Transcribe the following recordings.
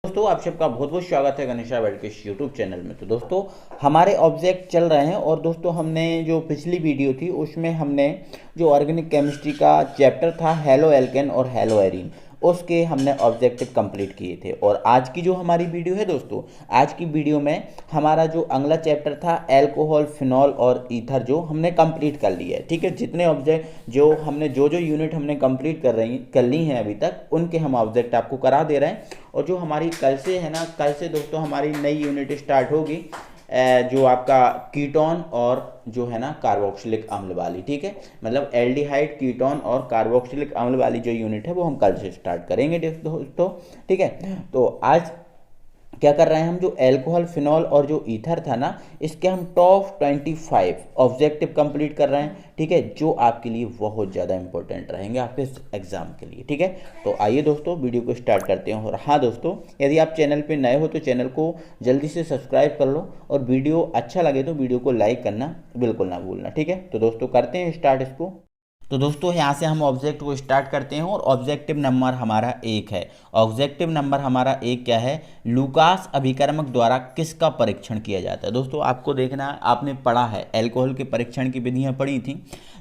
दोस्तों आप सबका बहुत बहुत स्वागत है गणेशा वर्ल्ड के इस यूट्यूब चैनल में। तो दोस्तों हमारे ऑब्जेक्ट चल रहे हैं और दोस्तों हमने जो पिछली वीडियो थी उसमें हमने जो ऑर्गेनिक केमिस्ट्री का चैप्टर था हेलो एल्केन और हेलो एरीन उसके हमने ऑब्जेक्टिव कंप्लीट किए थे। और आज की जो हमारी वीडियो है दोस्तों, आज की वीडियो में हमारा जो अगला चैप्टर था एल्कोहल, फिनॉल और ईथर जो हमने कंप्लीट कर लिया है। ठीक है, जितने ऑब्जेक्ट जो हमने जो यूनिट हमने कंप्लीट कर ली हैं अभी तक, उनके हम ऑब्जेक्ट आपको करा दे रहे हैं। और जो हमारी कल से है ना, कल से दोस्तों हमारी नई यूनिट स्टार्ट होगी जो आपका कीटोन और जो है ना कार्बोक्सिलिक अम्ल वाली। ठीक है, मतलब एल्डिहाइड, कीटोन और कार्बोक्सिलिक अम्ल वाली जो यूनिट है वो हम कल से स्टार्ट करेंगे दोस्तों। ठीक है, तो आज क्या कर रहे हैं हम, जो एल्कोहल, फिनॉल और जो ईथर था ना, इसके हम टॉप 25 ऑब्जेक्टिव कंप्लीट कर रहे हैं। ठीक है, जो आपके लिए बहुत ज़्यादा इंपॉर्टेंट रहेंगे आपके एग्जाम के लिए। ठीक है, तो आइए दोस्तों वीडियो को स्टार्ट करते हैं। और हाँ दोस्तों, यदि आप चैनल पे नए हो तो चैनल को जल्दी से सब्सक्राइब कर लो और वीडियो अच्छा लगे तो वीडियो को लाइक करना बिल्कुल ना भूलना। ठीक है, तो दोस्तों करते हैं स्टार्ट इसको। तो दोस्तों यहाँ से हम ऑब्जेक्ट को स्टार्ट करते हैं और ऑब्जेक्टिव नंबर हमारा 1 है। ऑब्जेक्टिव नंबर हमारा 1 क्या है, लूकास अभिकर्मक द्वारा किसका परीक्षण किया जाता है। दोस्तों आपको देखना है, आपने पढ़ा है एल्कोहल के परीक्षण की विधियाँ पढ़ी थी,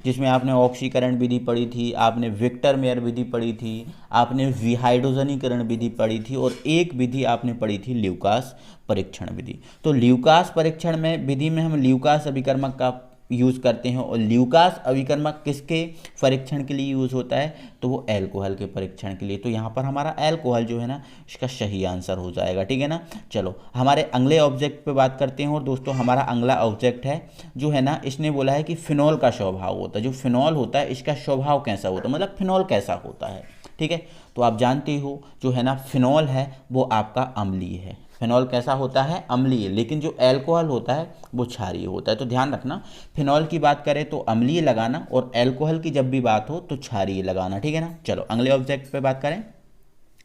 जिसमें आपने ऑक्सीकरण विधि पढ़ी थी, आपने विक्टर मेयर विधि पढ़ी थी, आपने विहाइड्रोजनीकरण विधि पढ़ी थी और एक विधि आपने पढ़ी थी ल्यूकास परीक्षण विधि। तो ल्यूकास परीक्षण में विधि में हम ल्यूकास अभिकर्मक का यूज़ करते हैं। और ल्यूकास अभिकर्मक किसके परीक्षण के लिए यूज़ होता है, तो वो एल्कोहल के परीक्षण के लिए। तो यहाँ पर हमारा एल्कोहल जो है ना, इसका सही आंसर हो जाएगा। ठीक है ना, चलो हमारे अगले ऑब्जेक्ट पे बात करते हैं। और दोस्तों हमारा अगला ऑब्जेक्ट है जो है ना, इसने बोला है कि फिनॉल का स्वभाव होता है। जो फिनॉल होता है इसका स्वभाव कैसा होता है, मतलब फिनॉल कैसा होता है। ठीक है, तो आप जानते हो जो है ना फिनॉल है वो आपका अम्लीय है। फिनॉल कैसा होता है, अम्लीय, लेकिन जो एल्कोहल होता है वो क्षारीय होता है। तो ध्यान रखना, फिनॉल की बात करें तो अम्लीय लगाना और एल्कोहल की जब भी बात हो तो क्षारीय लगाना। ठीक है ना, चलो अगले ऑब्जेक्ट पे बात करें।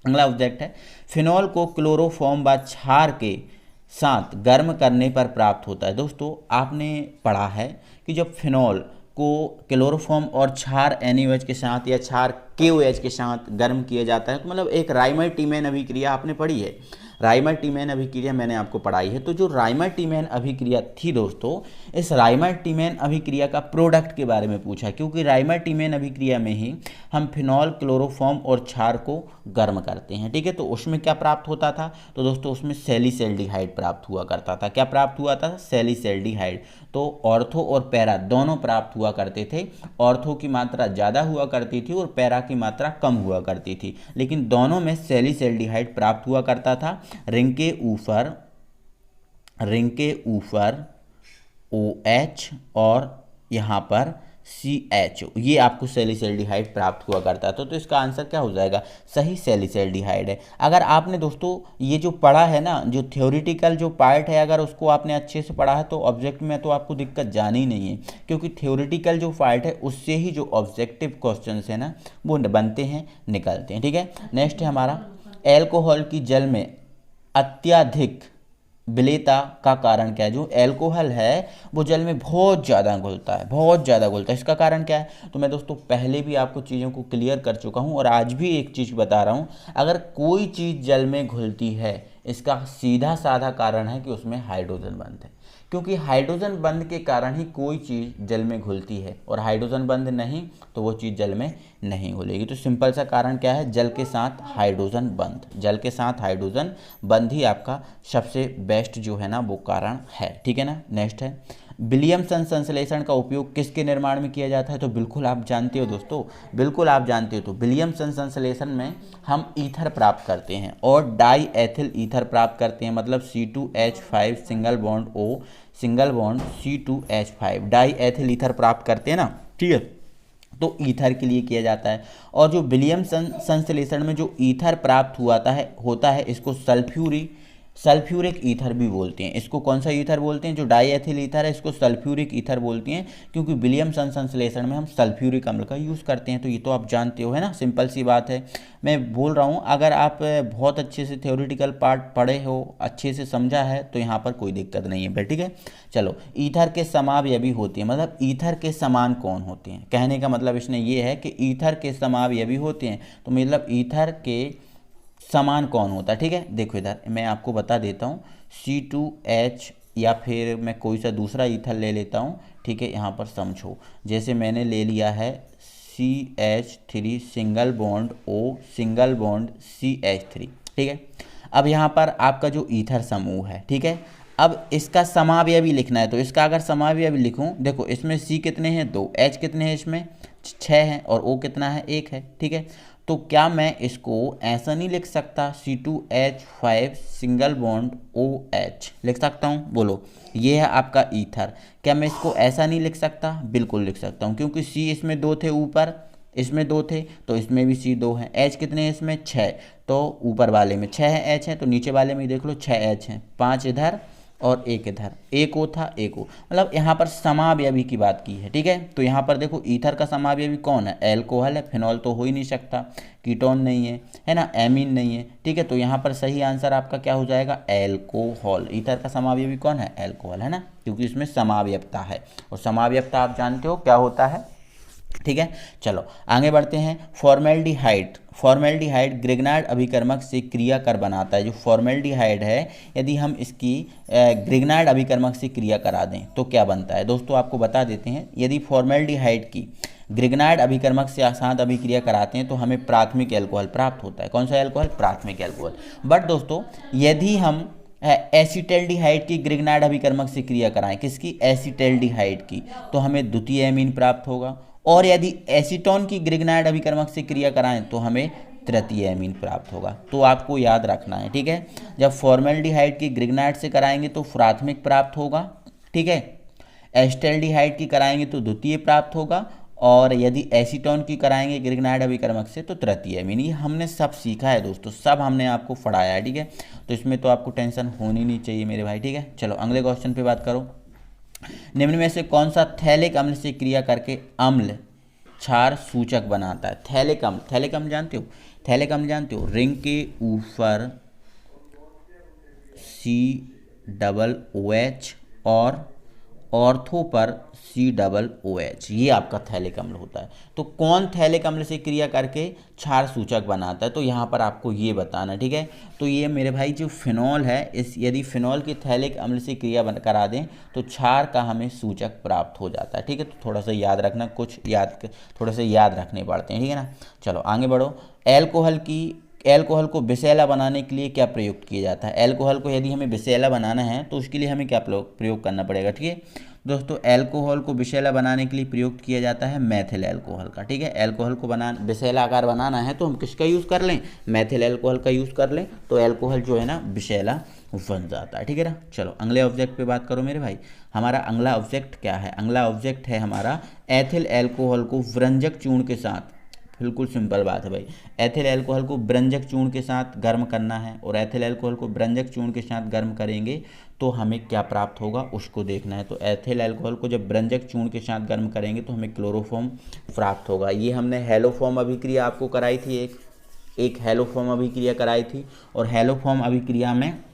अगला ऑब्जेक्ट है फिनॉल को क्लोरोफॉर्म व क्षार के साथ गर्म करने पर प्राप्त होता है। दोस्तों आपने पढ़ा है कि जब फिनॉल को क्लोरोफॉर्म और क्षार NaOH के साथ या क्षार KOH के साथ गर्म किया जाता है, तो मतलब एक राइमर टीमैन अभिक्रिया आपने पढ़ी है। राइमर टीमैन अभिक्रिया मैंने आपको पढ़ाई है। तो जो राइमर टीमैन अभिक्रिया थी दोस्तों, इस राइमर टीमैन अभिक्रिया का प्रोडक्ट के बारे में पूछा, क्योंकि राइमर टीमैन अभिक्रिया में ही हम फिनॉल, क्लोरोफॉर्म और क्षार को गर्म करते हैं। ठीक है, तो उसमें क्या प्राप्त होता था, तो दोस्तों उसमें सैलिसैल्डिहाइड प्राप्त हुआ करता था। क्या प्राप्त हुआ था, सैलिसैल्डिहाइड। तो ऑर्थो और पैरा दोनों प्राप्त हुआ करते थे। ऑर्थो की मात्रा ज़्यादा हुआ करती थी और पैरा की मात्रा कम हुआ करती थी, लेकिन दोनों में सैलिसैल्डिहाइड प्राप्त हुआ करता था। रिंग के ऊपर OH और यहाँ पर CH, ये आपको सैलिसैल्डिहाइड प्राप्त हुआ करता था। तो इसका आंसर क्या हो जाएगा, सही सैलिसैल्डिहाइड है। अगर आपने दोस्तों ये जो पढ़ा है ना, जो थ्योरेटिकल जो पार्ट है, अगर उसको आपने अच्छे से पढ़ा है तो ऑब्जेक्ट में तो आपको दिक्कत जानी ही नहीं है, क्योंकि थ्योरेटिकल जो पार्ट है उससे ही जो ऑब्जेक्टिव क्वेश्चन है ना वो बनते हैं, निकलते हैं। ठीक है, नेक्स्ट है हमारा एल्कोहल की जल में अत्यधिक विलेयता का कारण क्या है। जो एल्कोहल है वो जल में बहुत ज़्यादा घुलता है, बहुत ज़्यादा घुलता है। इसका कारण क्या है, तो मैं दोस्तों पहले भी आपको चीज़ों को क्लियर कर चुका हूँ और आज भी एक चीज़ बता रहा हूँ। अगर कोई चीज़ जल में घुलती है, इसका सीधा साधा कारण है कि उसमें हाइड्रोजन बंध है, क्योंकि हाइड्रोजन बंध के कारण ही कोई चीज़ जल में घुलती है, और हाइड्रोजन बंध नहीं तो वो चीज़ जल में नहीं घुलेगी। तो सिंपल सा कारण क्या है, जल के साथ हाइड्रोजन बंध, जल के साथ हाइड्रोजन बंध ही आपका सबसे बेस्ट जो है ना वो कारण है। ठीक है ना, नेक्स्ट है विलियमसन संश्लेषण का उपयोग किसके निर्माण में किया जाता है। तो बिल्कुल आप जानते हो दोस्तों, बिल्कुल आप जानते हो। तो विलियमसन संश्लेषण में हम ईथर प्राप्त करते हैं और डाई एथिल ईथर प्राप्त करते हैं, मतलब C2H5 single bond O single bond C2H5 die ethyl ether प्राप्त करते हैं ना। ठीक है, तो ईथर के लिए किया जाता है। और जो विलियमसन संश्लेषण में जो ईथर प्राप्त होता है इसको सल्फ्यूरिक ईथर भी बोलते हैं। इसको कौन सा ईथर बोलते हैं, जो डाई एथिल ईथर है इसको सल्फ्यूरिक ईथर बोलते हैं, क्योंकि विलियमसन संश्लेषण में हम सल्फ्यूरिक अम्ल का यूज़ करते हैं। तो ये तो आप जानते हो है ना, सिंपल सी बात है। मैं बोल रहा हूँ अगर आप बहुत अच्छे से थ्योरेटिकल पार्ट पढ़े हो, अच्छे से समझा है, तो यहाँ पर कोई दिक्कत नहीं है। ठीक है, चलो ईथर के समावयवी होते हैं, मतलब ईथर के समान कौन होते हैं, कहने का मतलब इसने ये है कि ईथर के समावयवी होते हैं। तो मतलब ईथर के समान कौन होता है। ठीक है, देखो इधर मैं आपको बता देता हूँ, C2H या फिर मैं कोई सा दूसरा ईथर ले लेता हूँ। ठीक है, यहाँ पर समझो, जैसे मैंने ले लिया है CH3 single bond O single bond CH3। ठीक है, अब यहाँ पर आपका जो ईथर समूह है, ठीक है, अब इसका समावयवी लिखना है। तो इसका अगर समावयवी लिखूं, देखो इसमें C कितने हैं 2, H कितने हैं इसमें 6 हैं, और O कितना है 1 है। ठीक है, तो क्या मैं इसको ऐसा नहीं लिख सकता, C2H5 सिंगल बॉन्ड OH लिख सकता हूँ? बोलो, ये है आपका ईथर। क्या मैं इसको ऐसा नहीं लिख सकता? बिल्कुल लिख सकता हूँ, क्योंकि C इसमें 2 थे, ऊपर इसमें 2 थे, तो इसमें भी C 2 है। H कितने हैं इसमें 6, तो ऊपर वाले में 6 है, H है, तो नीचे वाले में देख लो 6 H हैं, 5 इधर और 1 इधर, 1 O था 1 O, मतलब यहाँ पर समावयवी की बात की है। ठीक है, तो यहाँ पर देखो ईथर का समावयवी कौन है? एल्कोहल है, फिनॉल तो हो ही नहीं सकता, कीटोन नहीं है ना, एमीन नहीं है। ठीक है, तो यहाँ पर सही आंसर आपका क्या हो जाएगा? एल्कोहल। ईथर का समावयवी कौन है? एल्कोहल, है ना, क्योंकि इसमें समावयवता है, और समावयवता आप जानते हो क्या होता है। ठीक है, चलो आगे बढ़ते हैं। फॉर्मेल्डिहाइड, फॉर्मेल्डिहाइड ग्रिग्नार्ड अभिकर्मक से क्रिया कर बनाता है। जो फॉर्मेल्डिहाइड है, यदि हम इसकी ग्रिग्नार्ड अभिकर्मक से क्रिया करा दें तो क्या बनता है? दोस्तों आपको बता देते हैं, यदि फॉर्मेल्डिहाइड की ग्रिग्नार्ड अभिकर्मक से साथ अभिक्रिया कराते हैं तो हमें प्राथमिक एल्कोहल प्राप्त होता है। कौन सा एल्कोहल? प्राथमिक एल्कोहल। बट दोस्तों यदि हम एसिटल्डिहाइड की ग्रिग्नार्ड अभिकर्मक से क्रिया कराएं, किसकी? एसिटल्डिहाइड की, तो हमें द्वितीय एमीन प्राप्त होगा। और यदि एसीटोन की ग्रिग्नार्ड अभिकर्मक से क्रिया कराएं तो हमें तृतीय एमीन प्राप्त होगा। तो आपको याद रखना है। ठीक है, जब फॉर्मेल्डिहाइड की ग्रिग्नार्ड से कराएंगे तो प्राथमिक प्राप्त होगा। ठीक है, एसिटल्डिहाइड की कराएंगे तो द्वितीय प्राप्त होगा, और यदि एसीटोन की कराएंगे ग्रिग्नार्ड अभिकर्मक से तो तृतीय एमीन। ये हमने सब सीखा है दोस्तों, सब हमने आपको पढ़ाया है। ठीक है, तो इसमें तो आपको टेंशन होनी नहीं चाहिए मेरे भाई। ठीक है, चलो अगले क्वेश्चन पे बात करो। निम्न में से कौन सा थैलिक अम्ल से क्रिया करके अम्ल क्षार सूचक बनाता है? थैलिक अम्ल, थैलिक अम्ल जानते हो? थैलिक अम्ल जानते हो? रिंग के ऊपर COOH और ऑर्थो पर COOH, ये आपका थैलिक अम्ल होता है। तो कौन थैलिक अम्ल से क्रिया करके क्षार सूचक बनाता है? तो यहाँ पर आपको ये बताना। ठीक है, तो ये मेरे भाई जो फिनॉल है, इस यदि फिनॉल की थैलिक अम्ल से क्रिया करा दें तो क्षार का हमें सूचक प्राप्त हो जाता है। ठीक है, तो थोड़ा सा याद रखना, कुछ थोड़ा सा याद रखने पड़ते हैं। ठीक है ना, चलो आगे बढ़ो। एल्कोहल को विषैला बनाने के लिए क्या प्रयुक्त किया जाता है? एल्कोहल को यदि हमें विषैला बनाना है तो उसके लिए हमें क्या प्रयोग करना पड़ेगा? ठीक है दोस्तों, एल्कोहल को विषैला बनाने के लिए प्रयुक्त किया जाता है मैथिल एल्कोहल का। ठीक है, एल्कोहल को विषैला आकार बनाना है तो हम किसका यूज़ कर लें? मैथिल एल्कोहल का यूज़ कर लें, तो एल्कोहल जो है ना विषैला बन जाता है। ठीक है ना, चलो अगले ऑब्जेक्ट पे बात करो मेरे भाई। हमारा अगला ऑब्जेक्ट क्या है? अगला ऑब्जेक्ट है हमारा एथिल एल्कोहल को व्रंजक चूर्ण के साथ, बिल्कुल सिंपल बात है भाई, एथिल एल्कोहल को ब्रंजक चूर्ण के साथ गर्म करना है, और एथिल एल्कोहल को ब्रंजक चूर्ण के साथ गर्म करेंगे तो हमें क्या प्राप्त होगा उसको देखना है। तो एथिल एल्कोहल को जब ब्रंजक चूर्ण के साथ गर्म करेंगे तो हमें क्लोरोफॉर्म प्राप्त होगा। ये हमने हेलोफॉर्म अभिक्रिया आपको कराई थी, एक हेलोफॉर्म अभिक्रिया कराई थी, और हेलोफॉर्म अभिक्रिया में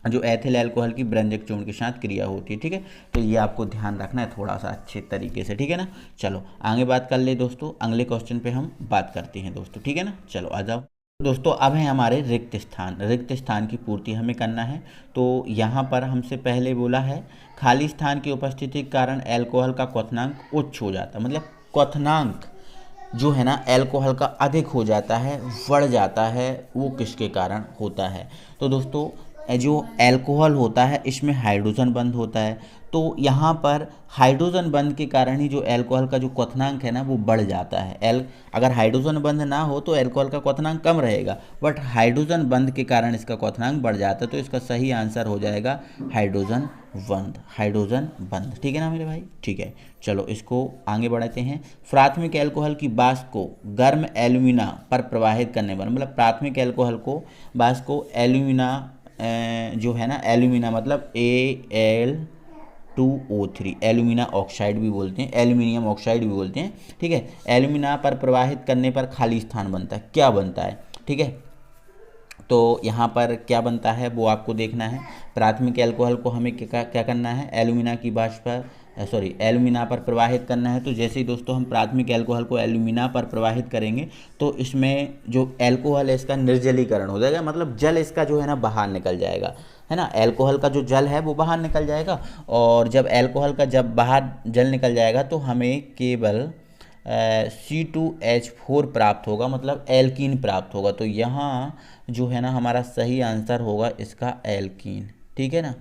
जो एथिल एल्कोहल की ब्रंजक चूर्ण के साथ क्रिया होती है। ठीक है, तो ये आपको ध्यान रखना है थोड़ा सा अच्छे तरीके से। ठीक है ना, चलो आगे बात कर ले दोस्तों, अगले क्वेश्चन पे हम बात करते हैं दोस्तों। ठीक है ना, चलो आ जाओ दोस्तों। अब है हमारे रिक्त स्थान, रिक्त स्थान की पूर्ति हमें करना है। तो यहाँ पर हमसे पहले बोला है खाली स्थान की उपस्थिति के कारण एल्कोहल का क्वथनांक उच्च हो जाता है, मतलब क्वथनांक जो है ना एल्कोहल का अधिक हो जाता है, बढ़ जाता है, वो किसके कारण होता है? तो दोस्तों जो एल्कोहल होता है इसमें हाइड्रोजन बंध होता है, तो यहाँ पर हाइड्रोजन बंध के कारण ही जो एल्कोहल का जो क्वथनांक है ना वो बढ़ जाता है। अगर हाइड्रोजन बंध ना हो तो एल्कोहल का क्वथनांक कम रहेगा, बट हाइड्रोजन बंध के कारण इसका क्वथनांक बढ़ जाता है। तो इसका सही आंसर हो जाएगा हाइड्रोजन बंध, हाइड्रोजन बंध। ठीक है ना मेरे भाई, ठीक है, चलो इसको आगे बढ़ाते हैं। प्राथमिक एल्कोहल की वाष्प को गर्म एल्यूमिना पर प्रवाहित करने पर, मतलब प्राथमिक एल्कोहल को वाष्प को एल्यूमिना जो है ना, एल्यूमिना मतलब Al2O3, एल्यूमिना ऑक्साइड भी बोलते हैं, एल्यूमिनियम ऑक्साइड भी बोलते हैं। ठीक है, एल्यूमिना पर प्रवाहित करने पर खाली स्थान बनता है, क्या बनता है? ठीक है, तो यहाँ पर क्या बनता है वो आपको देखना है। प्राथमिक एल्कोहल को हमें क्या करना है? एल्यूमिना की वाष्प पर सॉरी एल्यूमिना पर प्रवाहित करना है। तो जैसे ही दोस्तों हम प्राथमिक एल्कोहल को एल्यूमिना पर प्रवाहित करेंगे तो इसमें जो एल्कोहल है इसका निर्जलीकरण हो जाएगा, मतलब जल इसका जो है ना बाहर निकल जाएगा, है ना। एल्कोहल का जो जल है वो बाहर निकल जाएगा, और जब एल्कोहल का जब बाहर जल निकल जाएगा तो हमें केवल C2H4 प्राप्त होगा, मतलब एल्कीन प्राप्त होगा। तो यहाँ जो है ना हमारा सही आंसर होगा इसका एल्कीन, ठीक है ना।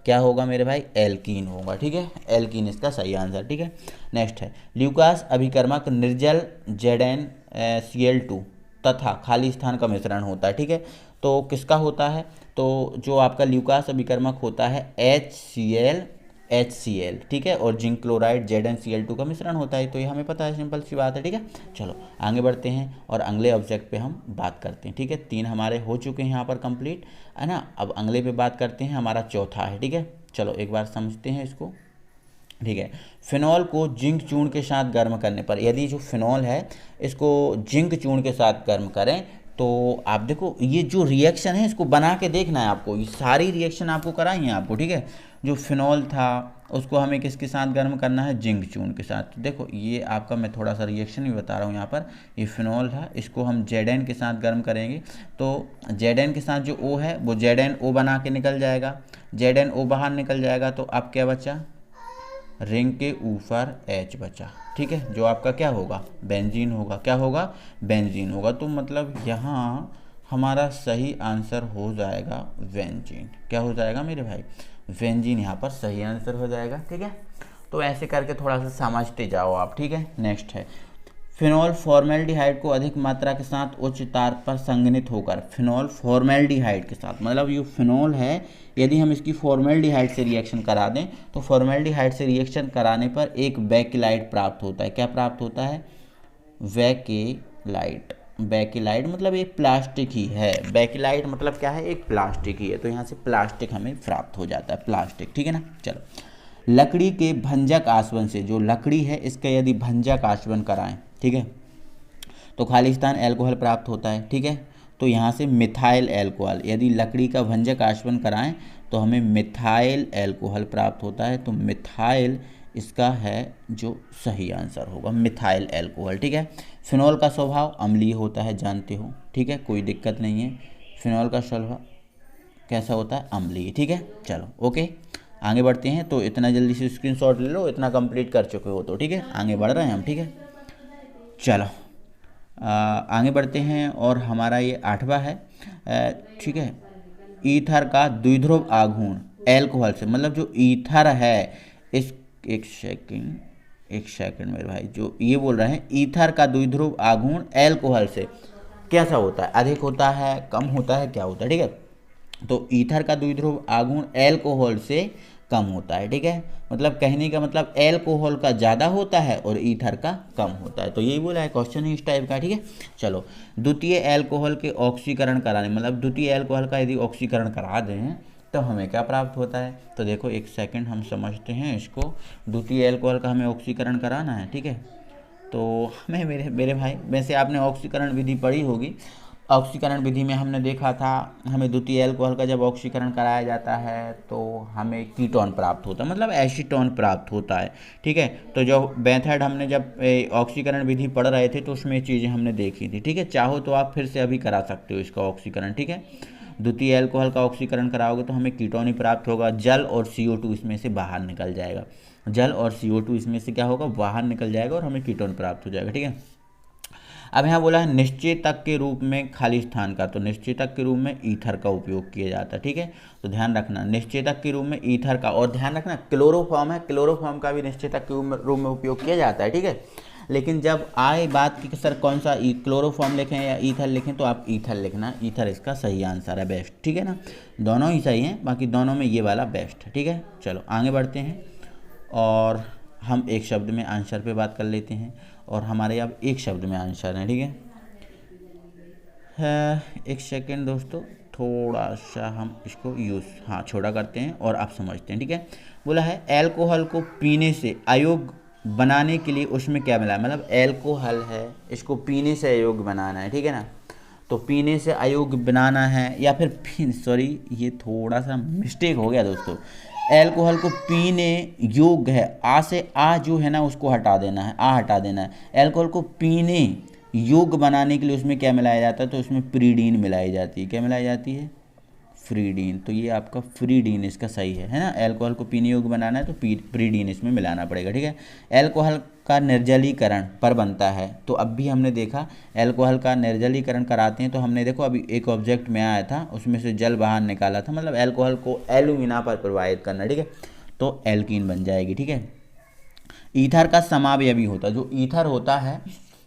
क्या होगा मेरे भाई, एल्कीन होगा, ठीक है, एल्कीन इसका सही आंसर, ठीक है। नेक्स्ट है ल्यूकास अभिकर्मक निर्जल ZnCl2 तथा खाली स्थान का मिश्रण होता है, ठीक है। तो किसका होता है, तो जो आपका ल्यूकास अभिकर्मक होता है HCl, ठीक है, और जिंक क्लोराइड ZnCl2 का मिश्रण होता है। तो ये हमें पता है, सिंपल सी बात है, ठीक है। चलो आगे बढ़ते हैं और अगले ऑब्जेक्ट पे हम बात करते हैं, ठीक है। 3 हमारे हो चुके हैं यहाँ पर कंप्लीट, है ना। अब अगले पे बात करते हैं, हमारा चौथा है, ठीक है। चलो एक बार समझते हैं इसको, ठीक है। फिनॉल को जिंक चूर्ण के साथ गर्म करने पर, यदि जो फिनॉल है इसको जिंक चूर्ण के साथ गर्म करें तो आप देखो ये जो रिएक्शन है इसको बना के देखना है आपको, ये सारी रिएक्शन आपको कराई है आपको, ठीक है। जो फिनॉल था उसको हमें किसके साथ गर्म करना है, जिंक चूर्ण के साथ। तो देखो ये आपका मैं थोड़ा सा रिएक्शन भी बता रहा हूँ यहाँ पर। ये फिनॉल था, इसको हम Zn के साथ गर्म करेंगे तो Zn के साथ जो O है वो ZnO बना के निकल जाएगा, ZnO बाहर निकल जाएगा। तो अब क्या बचा, रिंग के ऊपर H बचा, ठीक है, जो आपका क्या होगा, बेंजीन होगा। क्या होगा, बेंजीन होगा। तो मतलब यहाँ हमारा सही आंसर हो जाएगा बेंजीन। क्या हो जाएगा मेरे भाई, बेंजीन यहाँ पर सही आंसर हो जाएगा, ठीक है। तो ऐसे करके थोड़ा सा समझते जाओ आप, ठीक है। नेक्स्ट है फिनॉल फॉर्मेल्डिहाइड को अधिक मात्रा के साथ उच्च ताप पर संघनित होकर, फिनॉल फॉर्मेल्डिहाइड के साथ, मतलब ये फिनॉल है यदि हम इसकी फॉर्मेल्डिहाइड से रिएक्शन करा दें तो फॉर्मेल्डिहाइड से रिएक्शन कराने पर एक बेकिलाइट प्राप्त होता है। क्या प्राप्त होता है, बेकिलाइट। बेकिलाइट मतलब एक प्लास्टिक ही है, बेकिलाइट मतलब क्या है, एक प्लास्टिक ही है। तो यहाँ से प्लास्टिक हमें प्राप्त हो जाता है, प्लास्टिक, ठीक है ना। चलो लकड़ी के भंजक आसवन से, जो लकड़ी है इसका यदि भंजक आसवन कराएं, ठीक है, तो खालिस्तान एल्कोहल प्राप्त होता है, ठीक है। तो यहाँ से मिथाइल एल्कोहल, यदि लकड़ी का भंजक आसवन कराएं तो हमें मिथाइल एल्कोहल प्राप्त होता है। तो मिथाइल इसका है जो सही आंसर होगा, मिथाइल एल्कोहल, ठीक है। फिनॉल का स्वभाव अम्लीय होता है, जानते हो, ठीक है, कोई दिक्कत नहीं है। फिनॉल का स्वभाव कैसा होता है, अम्लीय, ठीक है। चलो ओके आगे बढ़ते हैं। तो इतना जल्दी से स्क्रीनशॉट ले लो, इतना कंप्लीट कर चुके हो तो, ठीक है, आगे बढ़ रहे हैं हम, ठीक है। चलो आगे बढ़ते हैं और हमारा ये 8वां है, ठीक है। ईथर का द्विध्रुव आघूर्ण एल्कोहल से, मतलब जो ईथर है इस, एक सेकंड मेरे भाई, जो ये बोल रहे हैं ईथर का द्विध्रुव आघूर्ण एल्कोहल से कैसा होता है, अधिक होता है, कम होता है, क्या होता है, ठीक है। तो ईथर का द्विध्रुव आघूर्ण एल्कोहल से कम होता है, ठीक है। मतलब कहने का मतलब एल्कोहल का ज़्यादा होता है और ईथर का कम होता है। तो यही बोला है, क्वेश्चन ही इस टाइप का, ठीक है। चलो द्वितीय एल्कोहल के ऑक्सीकरण कराने, मतलब द्वितीय एल्कोहल का यदि ऑक्सीकरण करा दें तो हमें क्या प्राप्त होता है। तो देखो एक सेकंड हम समझते हैं इसको। द्वितीय एल्कोहल का हमें ऑक्सीकरण कराना है, ठीक है। तो हमें मेरे भाई, वैसे आपने ऑक्सीकरण विधि पढ़ी होगी। ऑक्सीकरण विधि में हमने देखा था, हमें द्वितीय एल्कोहल का जब ऑक्सीकरण कराया जाता है तो हमें कीटोन प्राप्त होता है, मतलब एसीटोन प्राप्त होता है, ठीक है। तो जो मेथड हमने जब ऑक्सीकरण विधि पढ़ रहे थे तो उसमें चीज़ें हमने देखी थी, ठीक है। चाहो तो आप फिर से अभी करा सकते हो इसका ऑक्सीकरण, ठीक है। द्वितीय एल्कोहल का ऑक्सीकरण कराओगे तो हमें कीटोन ही प्राप्त होगा, जल और CO2 इसमें से बाहर निकल जाएगा, जल और CO2 इसमें से क्या होगा, बाहर निकल जाएगा और हमें कीटोन प्राप्त हो जाएगा, ठीक है। अब यहाँ बोला है निश्चेतक के रूप में खाली स्थान का, तो निश्चेतक के रूप में ईथर का उपयोग किया जाता है, ठीक है। तो ध्यान रखना निश्चेतक के रूप में ईथर का, और ध्यान रखना क्लोरोफॉर्म है, क्लोरोफॉर्म का भी निश्चेतक के रूप में उपयोग किया जाता है, ठीक है। लेकिन जब आए बात की सर कौन सा क्लोरोफॉर्म लिखें या ईथर लिखें, तो आप ईथर लिखना, ईथर इसका सही आंसर है, बेस्ट, ठीक है ना। दोनों ही सही हैं, बाकी दोनों में ये वाला बेस्ट है, ठीक है। चलो आगे बढ़ते हैं और हम एक शब्द में आंसर पे बात कर लेते हैं, और हमारे अब एक शब्द में आंसर है, ठीक है। एक सेकेंड दोस्तों, थोड़ा सा हम इसको छोड़ा करते हैं और आप समझते हैं, ठीक है। बोला है एल्कोहल को पीने से अयोग्य बनाने के लिए उसमें क्या मिला है, मतलब एल्कोहल है इसको पीने से अयोग्य बनाना है, ठीक है ना। तो पीने से अयोग्य बनाना है, या फिर सॉरी ये थोड़ा सा मिस्टेक हो गया दोस्तों, एल्कोहल को पीने योग्य है, आ से आ जो है ना उसको हटा देना है, आ हटा देना है। एल्कोहल को पीने योग्य बनाने के लिए उसमें क्या मिलाया जाता है, तो उसमें प्रीडीन मिलाई जाती है। क्या मिलाई जाती है, फ्रीडीन। तो ये आपका फ्रीडीन इसका सही है ना। एल्कोहल को पीने योग्य बनाना है तो प्रीडीन इसमें मिलाना पड़ेगा, ठीक है। एल्कोहल का निर्जलीकरण पर बनता है, तो अब भी हमने देखा एल्कोहल का निर्जलीकरण कराते हैं, तो हमने देखो अभी एक ऑब्जेक्ट में आया था, उसमें से जल बाहर निकाला था, मतलब एल्कोहल को एल्यूमिना पर प्रवाहित करना, ठीक है, तो एल्कीन बन जाएगी, ठीक है। ईथर का समावयवी होता है, जो ईथर होता है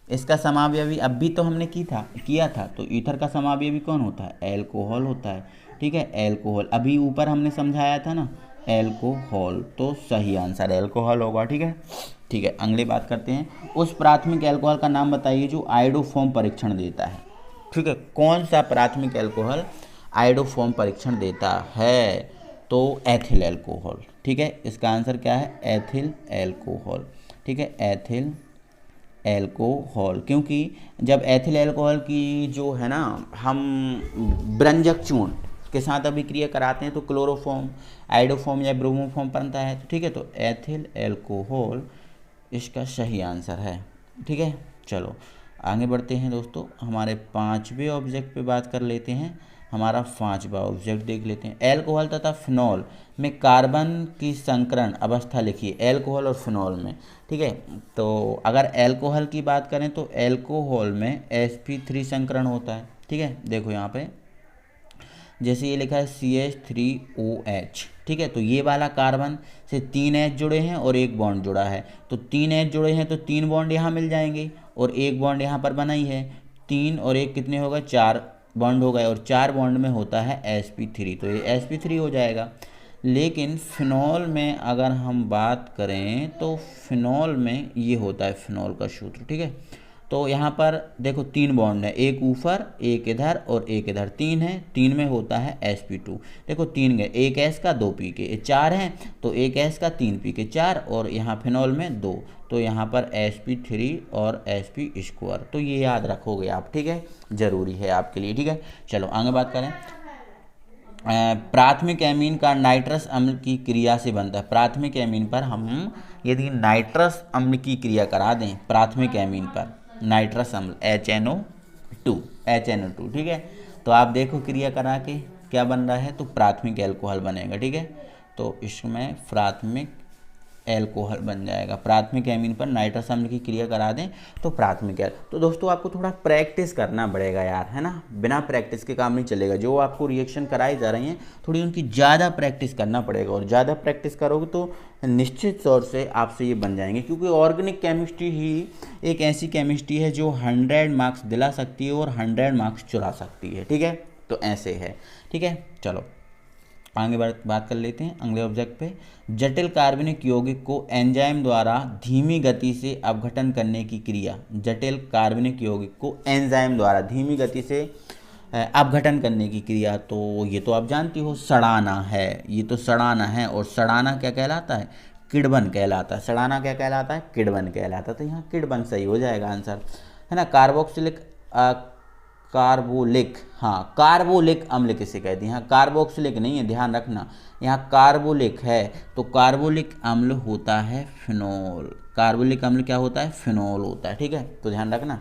इसका समावयवी अब भी तो हमने किया था, तो ईथर का समावयवी कौन होता है, एल्कोहल होता है, ठीक है, एल्कोहल। अभी ऊपर हमने समझाया था ना एल्कोहल, तो सही आंसर एल्कोहल होगा, ठीक है। ठीक है, अगली बात करते हैं। उस प्राथमिक एल्कोहल का नाम बताइए जो आयोडोफॉर्म परीक्षण देता है, ठीक है। कौन सा प्राथमिक एल्कोहल आयोडोफॉर्म परीक्षण देता है, तो एथिल एल्कोहल, ठीक है। इसका आंसर क्या है, एथिल एल्कोहल, ठीक है, एथिल एल्कोहल। क्योंकि जब एथिल एल्कोहल की जो है ना हम ब्रंजक चूर्ण के साथ अभिक्रिया कराते हैं तो क्लोरोफॉर्म, आयोडोफॉर्म या ब्रोमोफॉर्म बनता है, ठीक है। तो एथिल एल्कोहल इसका सही आंसर है, ठीक है। चलो आगे बढ़ते हैं दोस्तों, हमारे 5वें ऑब्जेक्ट पे बात कर लेते हैं। हमारा 5वां ऑब्जेक्ट देख लेते हैं। एल्कोहल तथा फिनॉल में कार्बन की संकरण अवस्था लिखिए, एल्कोहल और फिनॉल में, ठीक है। तो अगर एल्कोहल की बात करें तो एल्कोहल में sp3 संकरण होता है, ठीक है। देखो यहाँ पे जैसे ये लिखा है CH3OH, ठीक है। तो ये वाला कार्बन से 3 H जुड़े हैं और एक बॉन्ड जुड़ा है, तो 3 H जुड़े हैं तो 3 बॉन्ड यहाँ मिल जाएंगे और एक बॉन्ड यहाँ पर बना ही है। 3 और 1 कितने हो गए, 4 बॉन्ड हो गए, और 4 बॉन्ड में होता है sp3, तो ये sp3 हो जाएगा। लेकिन फिनॉल में अगर हम बात करें तो फिनॉल में ये होता है फिनॉल का सूत्र, ठीक है। तो यहाँ पर देखो 3 बॉन्ड है, एक ऊपर एक इधर और एक इधर, 3 है, 3 में होता है sp2। देखो 3 गए, एक S का 2 P के, 4 हैं तो एक S का 3 P के 4, और यहाँ फिनॉल में 2, तो यहाँ पर sp3 और sp²। तो ये याद रखोगे आप, ठीक है, ज़रूरी है आपके लिए, ठीक है। चलो आगे बात करें। प्राथमिक एमीन का नाइट्रस अम्ल की क्रिया से बनता है। प्राथमिक एमीन पर हम यदि नाइट्रस अम्ल की क्रिया करा दें, प्राथमिक एमीन पर नाइट्रस अम्ल HNO2, ठीक है, तो आप देखो क्रिया करा के क्या बन रहा है, तो प्राथमिक एल्कोहल बनेगा, ठीक है। तो इसमें प्राथमिक एल्कोहल बन जाएगा। प्राथमिक एमीन पर नाइट्रस अम्ल की क्रिया करा दें तो प्राथमिक तो दोस्तों आपको थोड़ा प्रैक्टिस करना पड़ेगा यार, है ना, बिना प्रैक्टिस के काम नहीं चलेगा। जो आपको रिएक्शन कराई जा रही हैं थोड़ी उनकी ज़्यादा प्रैक्टिस करना पड़ेगा, और ज़्यादा प्रैक्टिस करोगे तो निश्चित तौर से आपसे ये बन जाएंगे। क्योंकि ऑर्गेनिक केमिस्ट्री ही एक ऐसी केमिस्ट्री है जो 100 मार्क्स दिला सकती है और 100 मार्क्स चुरा सकती है, ठीक है। तो ऐसे है, ठीक है। चलो आगे बात कर लेते हैं अगले ऑब्जेक्ट पे। जटिल कार्बनिक यौगिक को एंजाइम द्वारा धीमी गति से अपघटन करने की क्रिया, जटिल कार्बनिक यौगिक को एंजाइम द्वारा धीमी गति से अपघटन करने की क्रिया, तो ये तो आप जानती हो सड़ाना है, ये तो सड़ाना है, और सड़ाना क्या कहलाता है, किण्वन कहलाता है। सड़ाना क्या कहलाता है, किण्वन कहलाता है, तो यहाँ किण्वन सही हो जाएगा आंसर, है ना। कार्बोलिक, हाँ कार्बोलिक अम्ल किसे कहते हैं, यहाँ कार्बोक्सिलिक नहीं है, ध्यान रखना, यहाँ कार्बोलिक है, तो कार्बोलिक अम्ल होता है फिनॉल। कार्बोलिक अम्ल क्या होता है, फिनॉल होता है, ठीक है। तो ध्यान रखना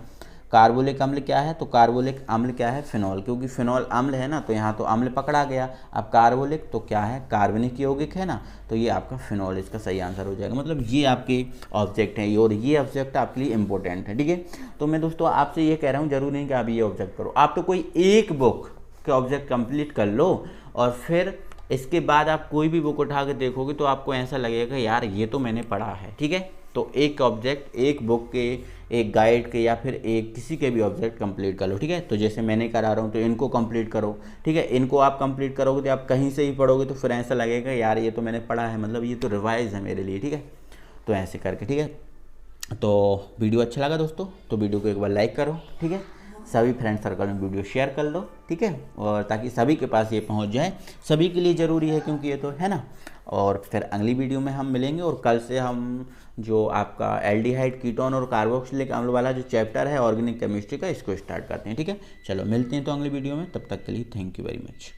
कार्बोलिक अम्ल क्या है, तो कार्बोलिक अम्ल क्या है, फिनॉल। क्योंकि फिनॉल अम्ल है ना, तो यहाँ तो अम्ल पकड़ा गया। अब कार्बोलिक तो क्या है, कार्बनिक यौगिक है ना, तो ये आपका फिनॉल इसका सही आंसर हो जाएगा। मतलब ये आपके ऑब्जेक्ट हैं और ये ऑब्जेक्ट आपके लिए इंपॉर्टेंट है, ठीक है। तो मैं दोस्तों आपसे ये कह रहा हूँ, जरूरी नहीं कि आप ये ऑब्जेक्ट करो, आप तो कोई एक बुक के ऑब्जेक्ट कंप्लीट कर लो, और फिर इसके बाद आप कोई भी बुक उठा के देखोगे तो आपको ऐसा लगेगा यार ये तो मैंने पढ़ा है, ठीक है। तो एक ऑब्जेक्ट, एक बुक के, एक गाइड के, या फिर एक किसी के भी ऑब्जेक्ट कंप्लीट कर लो, ठीक है। तो जैसे मैंने करा रहा हूँ तो इनको कंप्लीट करो, ठीक है। इनको आप कंप्लीट करोगे तो आप कहीं से ही पढ़ोगे तो फिर ऐसा लगेगा यार ये तो मैंने पढ़ा है, मतलब ये तो रिवाइज है मेरे लिए, ठीक है। तो ऐसे करके, ठीक है। तो वीडियो अच्छा लगा दोस्तों तो वीडियो को एक बार लाइक करो, ठीक है। सभी फ्रेंड सर्कल में वीडियो शेयर कर लो, ठीक है, और ताकि सभी के पास ये पहुंच जाए, सभी के लिए ज़रूरी है क्योंकि ये तो है ना। और फिर अगली वीडियो में हम मिलेंगे, और कल से हम जो आपका एल्डिहाइड, कीटोन और कार्बोक्सिलिक अम्ल वाला जो चैप्टर है ऑर्गेनिक केमिस्ट्री का, इसको स्टार्ट करते हैं, ठीक है। चलो मिलते हैं तो अगली वीडियो में, तब तक के लिए थैंक यू वेरी मच।